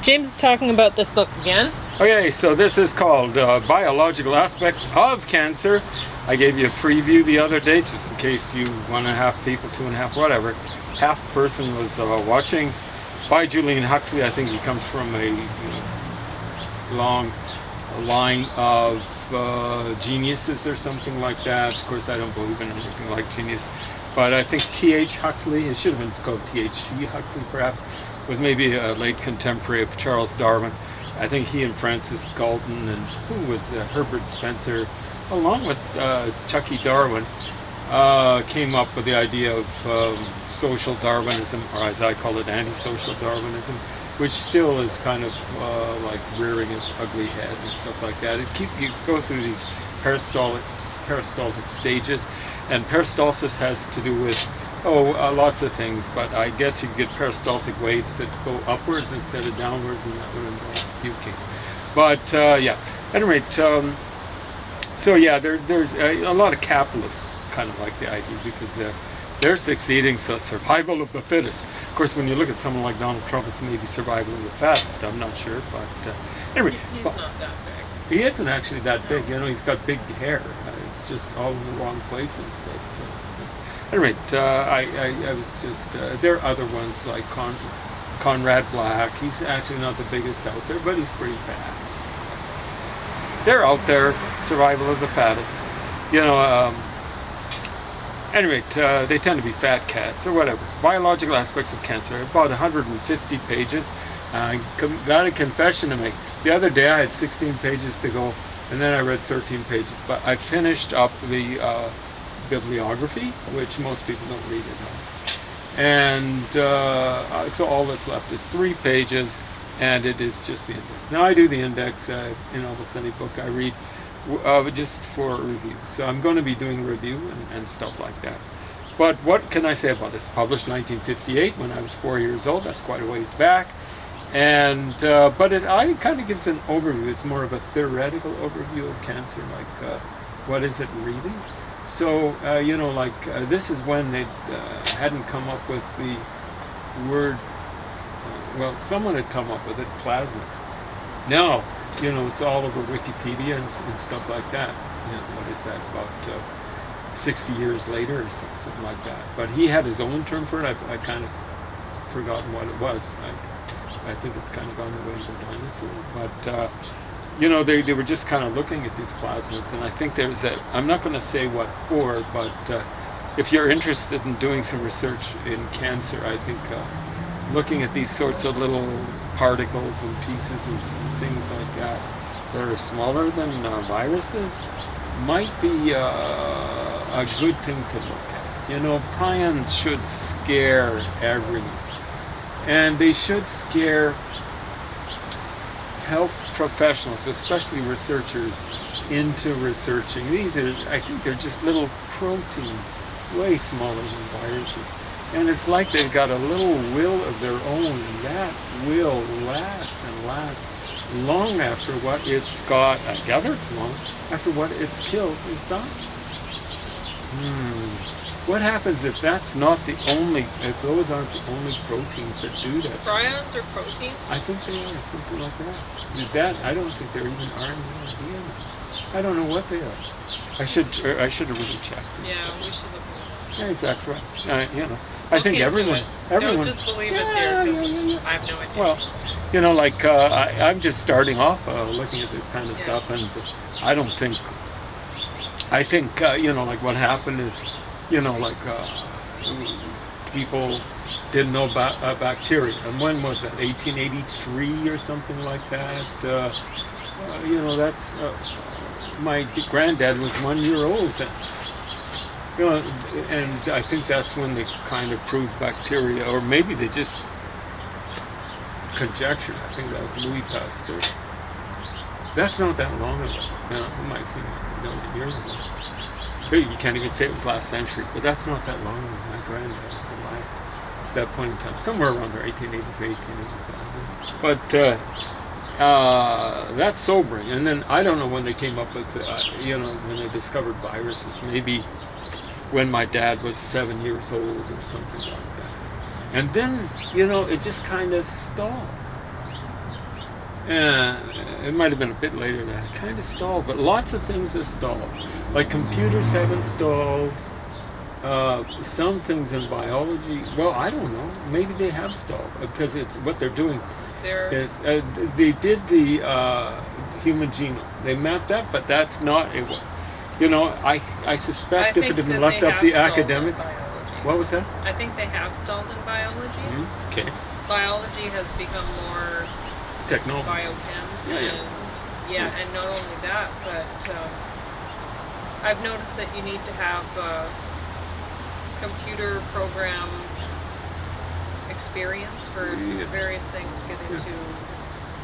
James is talking about this book again. Okay, so this is called Biological Aspects of Cancer. I gave you a preview the other day, just in case you 1.5 people, 2.5, whatever, half person was watching. By Julian Huxley. I think he comes from a long line of geniuses or something like that. Of course, I don't believe in anything like genius, but I think T.H. Huxley, it should have been called T.H.C. Huxley perhaps, was maybe a late contemporary of Charles Darwin. I think he and Francis Galton and who was Herbert Spencer, along with Chucky Darwin, came up with the idea of social Darwinism, or as I call it, anti-social Darwinism, which still is kind of like rearing its ugly head and stuff like that. You go through these peristaltic stages, and peristalsis has to do with lots of things, but I guess you get peristaltic waves that go upwards instead of downwards, and that would involve puking. But yeah, at any rate, so yeah, there's a lot of capitalists kind of like the idea because they're succeeding, so survival of the fittest. Of course, when you look at someone like Donald Trump, it's maybe survival of the fattest. I'm not sure, but anyway. He's not that big. He isn't actually that big. He's got big hair. It's just all in the wrong places. But at any rate, I was just there are other ones like Conrad Black. He's actually not the biggest out there, but he's pretty fat. They're out there, survival of the fattest. Anyway, they tend to be fat cats or whatever. Biological Aspects of Cancer, about 150 pages. I got a confession to make. The other day I had 16 pages to go, and then I read 13 pages. But I finished up the bibliography, which most people don't read at all. And so all that's left is 3 pages, and it is just the index. Now I do the index in almost any book I read, just for a review. So I'm going to be doing review and stuff like that. But what can I say about this? Published 1958 when I was 4 years old. That's quite a ways back. And but it kind of gives an overview. It's more of a theoretical overview of cancer, like what is it really? So this is when they hadn't come up with the word. Well, someone had come up with it, plasma. Now, it's all over Wikipedia and stuff like that. What is that, about 60 years later or something like that. But he had his own term for it. I kind of forgotten what it was. I think it's kind of gone the way of the dinosaur. But, they were just kind of looking at these plasmids, and I think there's I'm not going to say what for, but if you're interested in doing some research in cancer, I think looking at these sorts of little particles and pieces and things like that are smaller than viruses might be a good thing to look at. Prions should scare everyone, and they should scare health professionals, especially researchers, into researching. I think they're just little proteins, way smaller than viruses. And it's like they've got a little will of their own, and that will lasts and lasts long after what it's got, I gather it's long, after what it's killed is done. What happens if that's not if those aren't the only proteins that do that? Prions are proteins? I think they are, something like that. I don't think they're even RNA or DNA. I don't know what they are. I should have really checked. Yeah, we should look at Yeah, exactly right. I think everyone. Don't just believe it's here, because I have no idea. Well, I'm just starting off looking at this kind of stuff, and I don't think. I think like what happened is, people didn't know about bacteria, and when was that? 1883 or something like that. That's my granddad was 1 year old then. And I think that's when they kind of proved bacteria, or maybe they just conjectured. I think that was Louis Pasteur. That's not that long ago. It might seem like a million years ago. But you can't even say it was last century, but that's not that long ago. My granddad was alive at that point in time, somewhere around there, 1883, 1885. But that's sobering. And then I don't know when they came up with, when they discovered viruses. Maybe when my dad was 7 years old or something like that. And then, it just kind of stalled. It might have been a bit later that it kind of stalled, but lots of things have stalled. Like computers haven't stalled. Some things in biology, well, I don't know. Maybe they have stalled because it's what they're doing They're is they did the human genome. They mapped that, but that's not it. I suspect if it had been left up to the academics. What was that? I think they have stalled in biology. Okay. Biology has become more Technology. biochem. Yeah. And not only that, but I've noticed that you need to have computer program experience for various things to get into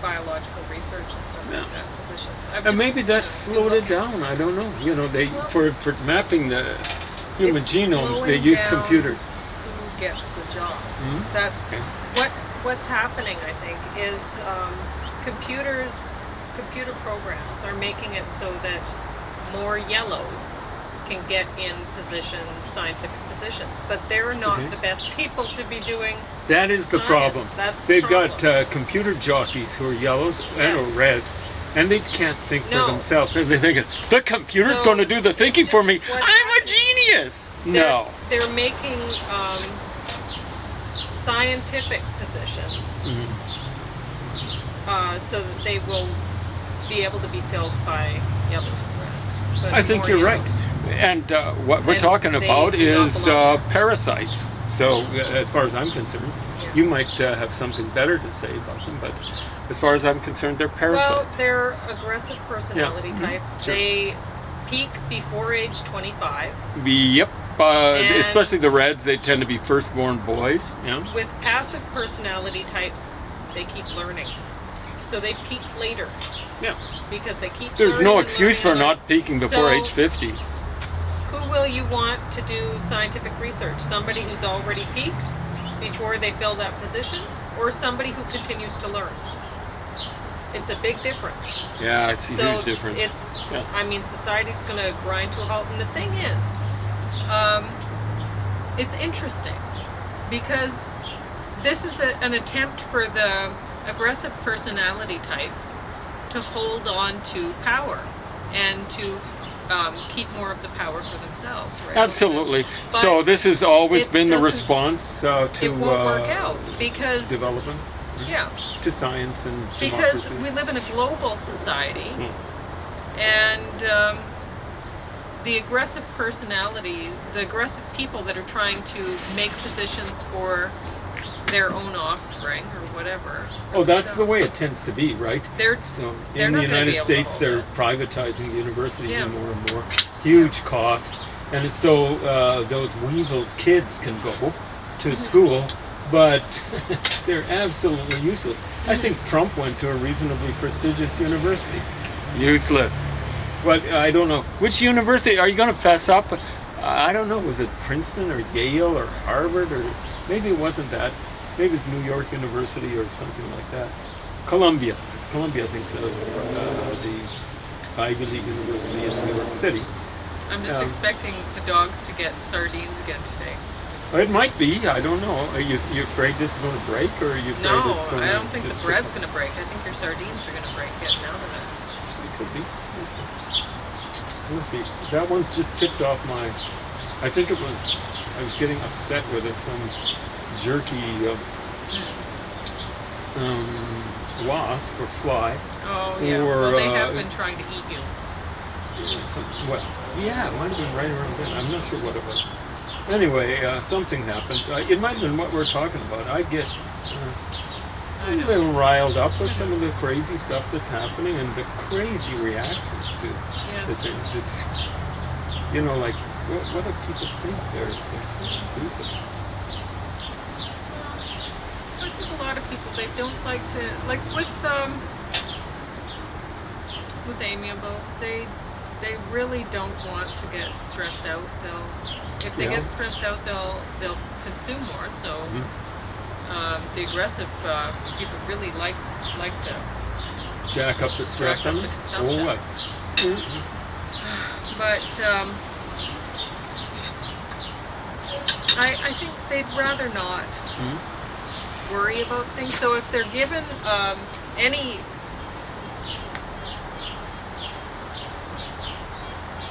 biological research and stuff like that, positions. And maybe that's slowed it down. I don't know. They for mapping the human genome, they use computers. Who gets the jobs? Mm-hmm. That's what's happening. I think is computer programs are making it so that more yellows can get in scientific positions, but they're not the best people to be doing. That is the science. problem. That's the They've problem. got computer jockeys who are yellows and or reds, and they can't think for themselves. And they're thinking, the computer's going to do the thinking for me. I'm a genius. They're making scientific positions so that they will be able to be filled by yellows and reds. But I think you're right. And what we're talking about is parasites. So as far as I'm concerned, you might have something better to say about them, but as far as I'm concerned, they're parasites. Well, they're aggressive personality types. Sure. They peak before age 25. Yep. Especially the reds, they tend to be firstborn boys. With passive personality types, they keep learning. So they peak later. Yeah. Because they keep There's learning no excuse for learning. not peaking before age 50. Who will you want to do scientific research? Somebody who's already peaked before they fill that position, or somebody who continues to learn? It's a big difference. Yeah, it's a huge difference. Society's going to grind to a halt. And the thing is, it's interesting because this is an attempt for the aggressive personality types to hold on to power and to keep more of the power for themselves. Right? Absolutely. So this has always been the response to it won't work out because development. Yeah. To science and because democracy. we live in a global society, and the aggressive personality, the aggressive people that are trying to make positions for their own offspring or whatever. Oh, that's the way it tends to be, right? They're in the United States, they're privatizing the universities more and more. Huge cost. And it's so those weasels kids can go to school, but they're absolutely useless. I think Trump went to a reasonably prestigious university. Useless. But I don't know. Which university? Are you going to fess up? I don't know. Was it Princeton or Yale or Harvard? Or maybe it wasn't that. Maybe it's New York University or something like that. Columbia. Columbia, I think, is the Ivy League University in New York City. I'm just expecting the dogs to get sardines again today. It might be. I don't know. Are you afraid this is going to break, or are you afraid it's going to... No, I don't think the bread's going to break. I think your sardines are going to break getting out of it. It could be. Let's see. That one just tipped off my... I think it was... I was getting upset with it. Some jerky wasp or fly. Oh, yeah. Well, they have been trying to eat you. Yeah, it might have been right around then. I'm not sure what it was. Anyway, something happened. It might have been what we're talking about. I get a little riled up with some of the crazy stuff that's happening and the crazy reactions to the things. It's, like, what do people think? They're so stupid. I think a lot of people, they don't like to, like with amiables, they really don't want to get stressed out. If they get stressed out, they'll consume more. So the aggressive people really like to jack up the stress jack up the consumption. Or what? But I think they'd rather not worry about things. So if they're given any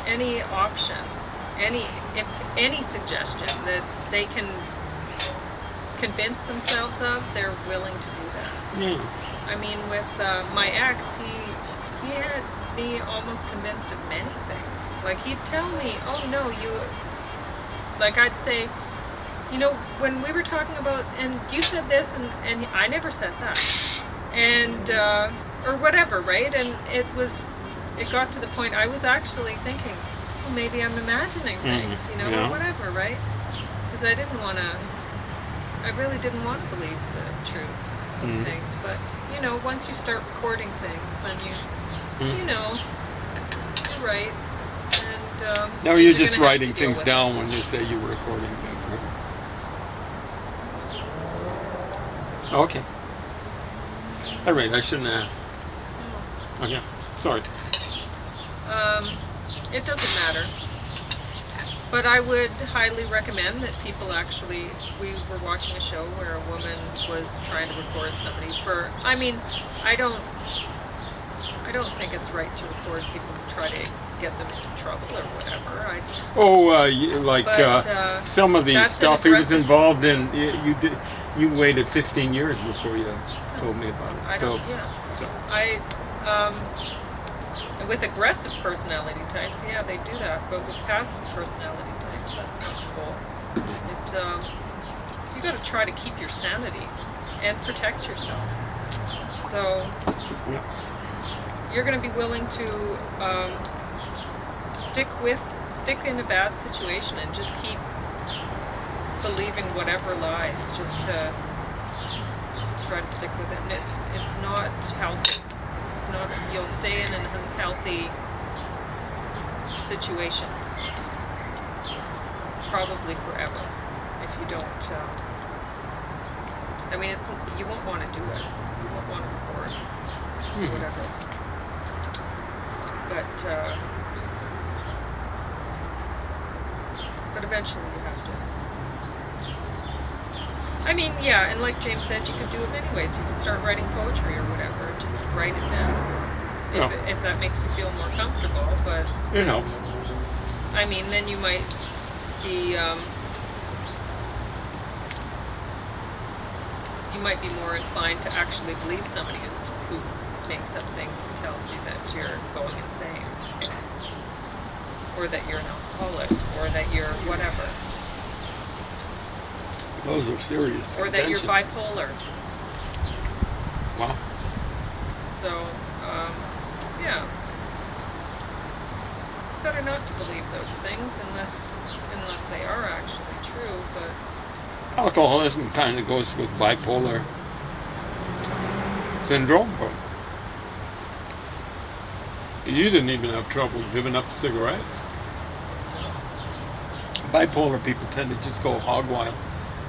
any option, any suggestion that they can convince themselves of, they're willing to do that. Yeah. I mean, with my ex, he had me almost convinced of many things. Like, he'd tell me, "Oh no, like I'd say, when we were talking about, and you said this, and I never said that," and or whatever, right? And it got to the point I was actually thinking, well, maybe I'm imagining things, Yeah. or whatever, right? Because I really didn't want to believe the truth of things. But once you start recording things, then you're right. And Now you're just gonna have writing to deal things with down when you say you were recording things, right? Okay. All right, I shouldn't ask. Okay, sorry. It doesn't matter. But I would highly recommend that people actually, we were watching a show where a woman was trying to record somebody I don't think it's right to record people to try to get them into trouble or whatever. Some of the that's stuff he was aggressive- involved in, you waited 15 years before you told me about it. So with aggressive personality types, yeah, they do that. But with passive personality types, that's not the goal. It's you got to try to keep your sanity and protect yourself. So you're going to be willing to stick in a bad situation and just keep believing whatever lies, just to try to stick with it. And it's not healthy. It's not. You'll stay in an unhealthy situation probably forever if you don't. You won't want to do it. You won't want to record or whatever. But eventually you have to. And like James said, you could do it many ways. You could start writing poetry or whatever. Just write it down. If that makes you feel more comfortable, but then you might be more inclined to actually believe somebody who makes up things and tells you that you're going insane, or that you're an alcoholic, or that you're whatever. Those are serious. Or that you're bipolar. Wow. So, it's better not to believe those things unless they are actually true. But alcoholism kind of goes with bipolar syndrome, but you didn't even have trouble giving up cigarettes. Bipolar people tend to just go hog wild.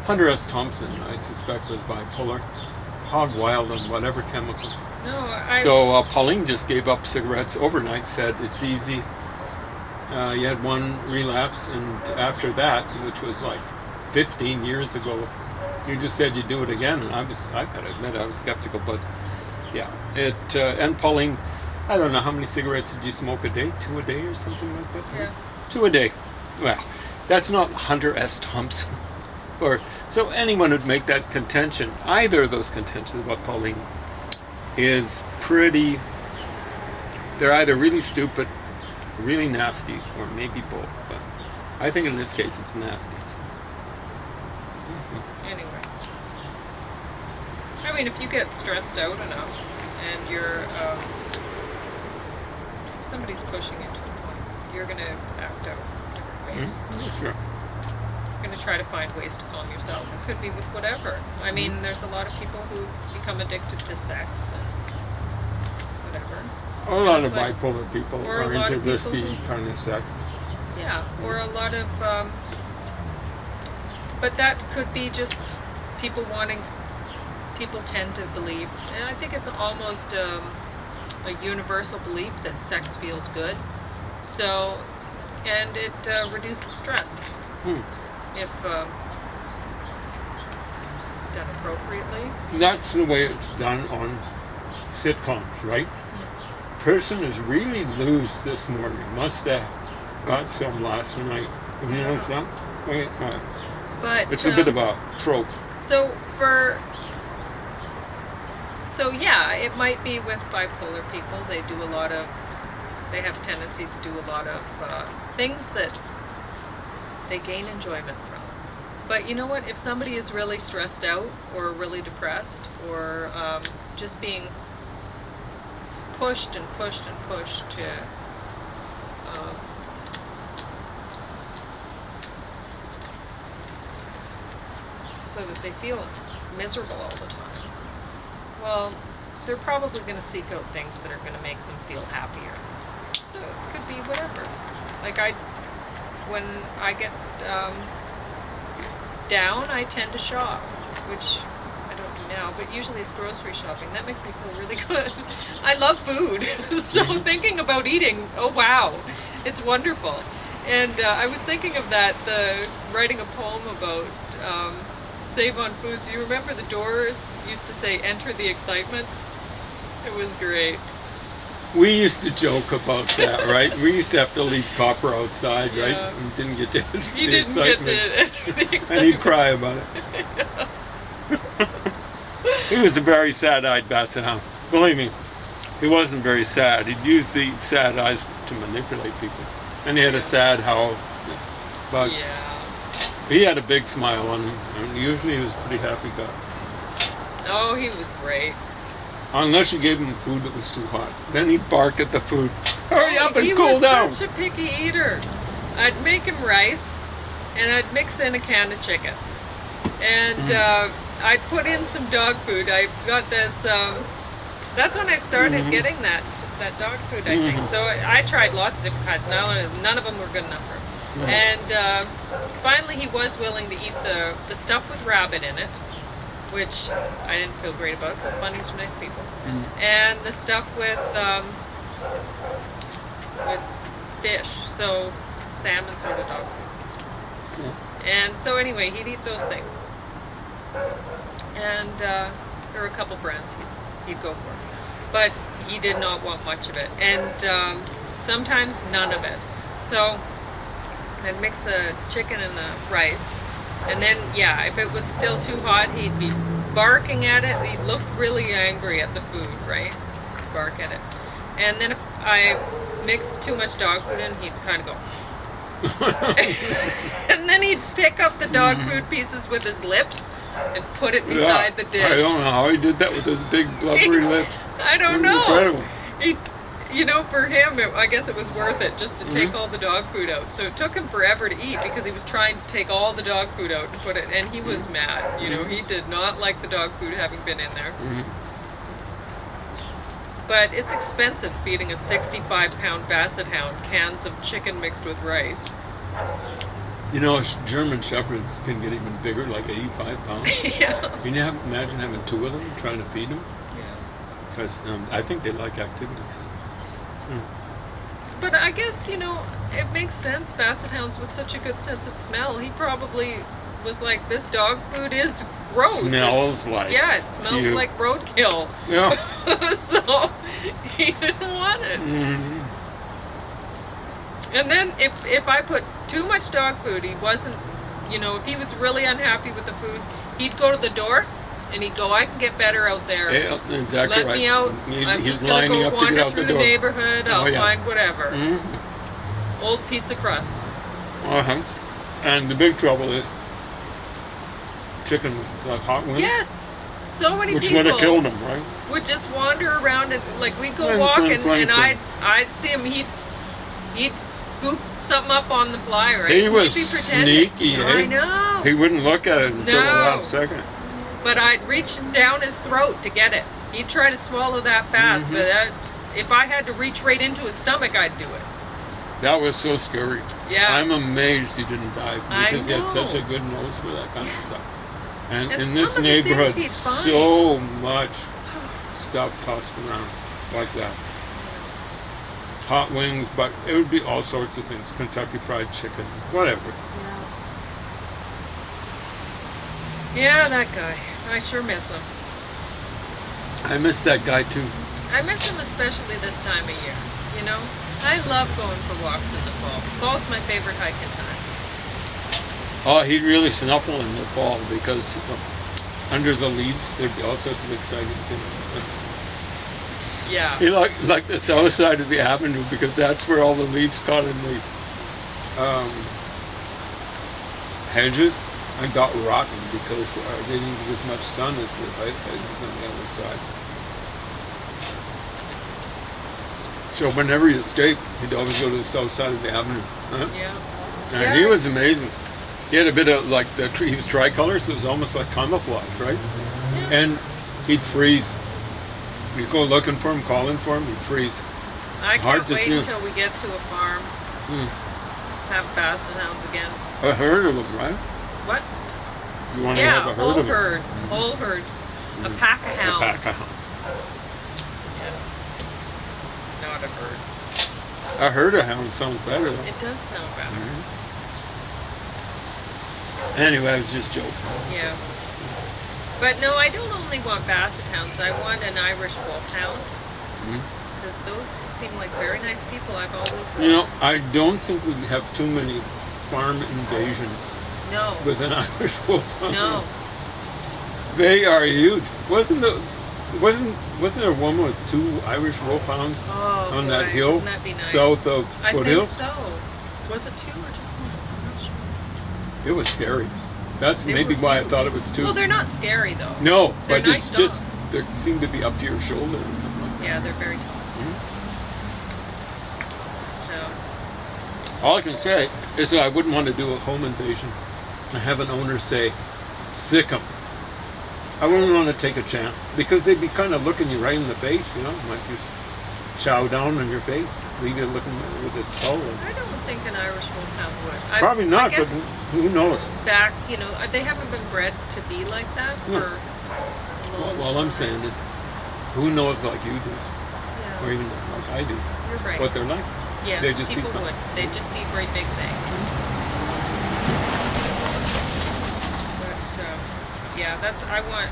Hunter S. Thompson, I suspect, was bipolar. Hog wild on whatever chemicals. So Pauline just gave up cigarettes overnight, said it's easy. You had one relapse, and after that, which was like 15 years ago, you just said you'd do it again, and I gotta admit I was skeptical, but yeah, and Pauline, I don't know, how many cigarettes did you smoke a day? 2 a day or something like that? Yeah. 2 a day. Well, that's not Hunter S. Thompson. So anyone who'd make that contention, either of those contentions about Pauline, is pretty, they're either really stupid, really nasty, or maybe both. But I think in this case it's nasty. Anyway. If you get stressed out enough and you're, somebody's pushing you to a point, you're going to act out different ways. Sure. You're going to try to find ways to calm yourself. It could be with whatever. There's a lot of people who become addicted to sex and whatever. A lot of bipolar people are into risky kind of sex. Yeah, or a lot of, but that could be just people tend to believe, and I think it's almost a universal belief that sex feels good. So, and it reduces stress if done appropriately. That's the way it's done on sitcoms, right? Person is really loose this morning. Must have got some last night. Have you noticed that? Okay. All right. But It's a bit of a trope. So yeah, it might be with bipolar people. They have a tendency to do a lot of things that they gain enjoyment from. But you know what? If somebody is really stressed out or really depressed or just being pushed and pushed and pushed to so that they feel miserable all the time, well, they're probably going to seek out things that are going to make them feel happier. So it could be whatever. Like when I get down, I tend to shop, which I don't do now, but usually it's grocery shopping. That makes me feel really good. I love food, so thinking about eating, oh wow, it's wonderful. And I was thinking of that, writing a poem about Save on Foods. You remember the Doors used to say, enter the excitement? It was great. We used to joke about that, right? We used to have to leave copper outside, right? Yeah. And didn't get to enter You the didn't excitement. get to enter the excitement. And he'd cry about it. He was a very sad-eyed basset hound. Believe me, he wasn't very sad. He'd use the sad eyes to manipulate people. And he had a sad howl. But Yeah. he had a big smile on him. And usually he was a pretty happy guy. Oh, he was great. Unless you gave him food that was too hot. Then he'd bark at the food. Hurry up and He cool was down. such a picky eater. I'd make him rice, and I'd mix in a can of chicken. And I'd put in some dog food. I got this, that's when I started getting that dog food, I think. So I tried lots of different kinds. None of them were good enough for him. And finally he was willing to eat the stuff with rabbit in it, which I didn't feel great about because bunnies are nice people. And the stuff with fish, so salmon sort of dog foods and stuff. And so anyway, he'd eat those things. And there were a couple brands he'd go for. But he did not want much of it. And sometimes none of it. So I'd mix the chicken and the rice. And then, yeah, if it was still too hot, he'd be barking at it. He'd look really angry at the food, right? Bark at it. And then if I mixed too much dog food in, he'd kind of go. And then he'd pick up the dog food pieces with his lips and put it beside the dish. I don't know how he did that with his big blubbery lips. I don't know. Incredible. For him, I guess it was worth it just to take all the dog food out. So it took him forever to eat because he was trying to take all the dog food out and put it, and he was mad. He did not like the dog food having been in there. But it's expensive feeding a 65-pound basset hound cans of chicken mixed with rice. German Shepherds can get even bigger, like 85 pounds. Yeah. Can you imagine having two of them trying to feed them? Yeah. Because I think they like activities. But I guess, it makes sense. Basset hounds with such a good sense of smell. He probably was like, this dog food is gross. Smells like. Yeah, it smells puke. like roadkill. Yeah. So he didn't want it. And then if I put too much dog food, he wasn't, if he was really unhappy with the food, he'd go to the door and he'd go, I can get better out there. Yeah, exactly Let right. me out. I'm He's just going to lining go up to get wander out through the the door. neighborhood. I'll find whatever. Old pizza crusts. And the big trouble is chicken wings, like hot wings. Yes. So many Which people would have killed him, right? would just wander around and we'd go Fling, walking fling, and fling. I'd see him, he'd scoop something up on the fly, right? He was He'd be pretending. sneaky, I eh? know. He wouldn't look at it until the No. last second. But I'd reach down his throat to get it. He'd try to swallow that fast, but if I had to reach right into his stomach, I'd do it. That was so scary. Yeah. I'm amazed he didn't die I because he had such a know. good nose for that kind of Yes. stuff. And And in some this of the things neighborhood, he'd find. so much stuff tossed around like that. Hot wings, but it would be all sorts of things. Kentucky Fried Chicken, whatever. Yeah, that guy. I sure miss him. I miss that guy too. I miss him especially this time of year, I love going for walks in the fall. Fall's my favorite hiking time. Oh, he'd really snuffle in the fall because under the leaves there'd be all sorts of exciting things. Yeah. He liked the south side of the avenue because that's where all the leaves caught in the hedges and got rotten because they didn't get as much sun as the hedges on the other side. So whenever he escaped, he'd always go to the south side of the avenue. Huh? Yeah. And Yeah. he was amazing. He had a bit of like the tree. He was tricolor, so it was almost like camouflage, right? Yeah. And he'd freeze. We'd go looking for him, calling for him. He'd freeze. I Hard can't to wait see. until we get to a farm, have basset hounds again. A herd of them, right? What? You want to Yeah, have a herd whole of them. herd. Whole herd. A pack of hounds. A pack of hounds. Yeah. Not a herd. A herd of hounds sounds better though. It does sound better. Anyway, I was just joking. Yeah. But no, I don't only want basset hounds. I want an Irish wolfhound. Because those seem like very nice people. I've always loved. You know, I don't think we have too many farm invasions No. with an Irish wolfhound. No. They are huge. Wasn't there a woman with 2 Irish wolfhounds Oh, on boy, that hill wouldn't that be nice? south of I think Foothills? so. Was it 2 or just 1? I'm not sure. It was scary. That's They maybe were why I huge. thought it was 2. Well, they're not scary though. No, They're but nice it's just dogs. they seem to be up to your shoulder or something like that. Yeah, they're very tall. So, All I can say is that I wouldn't want to do a home invasion and have an owner say, sick 'em. I wouldn't want to take a chance because they'd be kind of looking you right in the face, you know, might just chow down on your face, leave you looking with a skull. I don't think an Irish wolfhound would. Probably I not, but guess who knows? back, they haven't been bred to be like that No. for a long All I'm time. saying is, who knows like you do, or Yeah, even like I do, you're right. what they're like. Yes, they just see people something. would. They just see a great big thing. But yeah, I want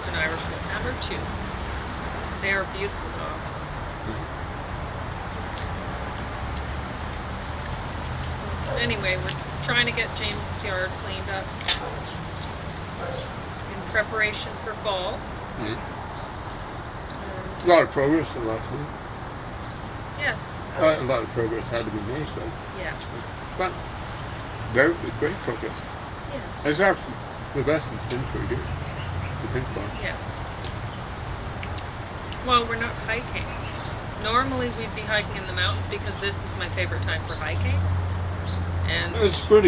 an Irish wolfhound or 2. They are beautiful dogs. Anyway, we're trying to get James's yard cleaned up in preparation for fall. A lot of progress the last week. Yes, A lot of progress had to be made, yes, but great progress. yes, It's actually the best it's been for years, to think about. yes. Well, we're not hiking. Normally we'd be hiking in the mountains because this is my favorite time for hiking. And It's pretty